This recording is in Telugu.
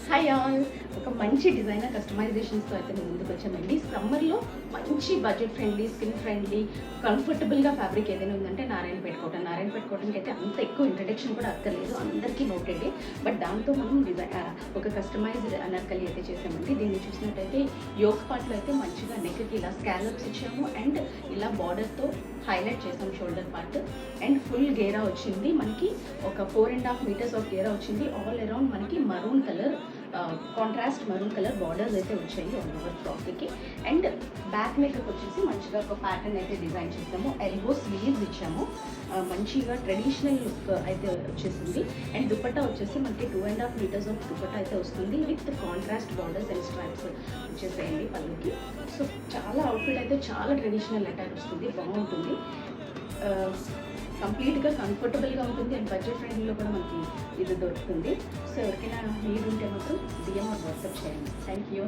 హాయ్ ఆల్, ఒక మంచి డిజైనర్ కస్టమైజేషన్స్తో అయితే మేము ముందుకు వచ్చామండి. సమ్మర్లో మంచి బడ్జెట్ ఫ్రెండ్లీ, స్కిన్ ఫ్రెండ్లీ, కంఫర్టబుల్గా ఫ్యాబ్రిక్ ఏదైనా ఉందంటే నారాయణపేట కాటన్కి అయితే అంత ఎక్కువ ఇంట్రడక్షన్ కూడా అక్కర్లేదు, అందరికీ నోటెడ్. బట్ దాంతో మనం ఒక కస్టమైజ్డ్ అనార్కలి అయితే చేసామండి. దీన్ని చూసినట్టయితే యోక్ పార్ట్లో అయితే మంచిగా నెక్కి ఇలా స్కాలప్స్ ఇచ్చాము అండ్ ఇలా బార్డర్తో హైలైట్ చేసాం షోల్డర్ పార్ట్. అండ్ ఫుల్ గేరా వచ్చింది మనకి, ఒక 4.5 మీటర్స్ ఆఫ్ గేరా వచ్చింది. ఆల్ అరౌండ్ మనకి maroon colour, contrast maroon colour borders అయితే వచ్చాయి ఆల్ ఓవర్ ఫ్రాక్కి. అండ్ బ్యాక్ నెక్కి వచ్చేసి మంచిగా ఒక ప్యాటర్న్ అయితే డిజైన్ చేసాము. ఎల్బో స్లీవ్స్ ఇచ్చాము, మంచిగా ట్రెడిషనల్ లుక్ అయితే వచ్చేసింది. అండ్ దుపట్టా వచ్చేసి మనకి 2.5 మీటర్స్ ఆఫ్ దుపట్టా అయితే వస్తుంది with contrast borders and stripes వచ్చేసేయండి పళ్ళుకి. సో చాలా అవుట్ఫిట్ అయితే చాలా ట్రెడిషనల్ అటైర్ వస్తుంది, బాగుంటుంది, కంప్లీట్గా కంఫర్టబుల్గా ఉంటుంది. అండ్ బడ్జెట్ ఫ్రెండ్లీలో కూడా మనకి ఇది దొరుకుతుంది. సో ఎవరికైనా నీడ్ ఉంటే మాత్రం డిఎం వాట్సాప్ చేయండి. Thank you.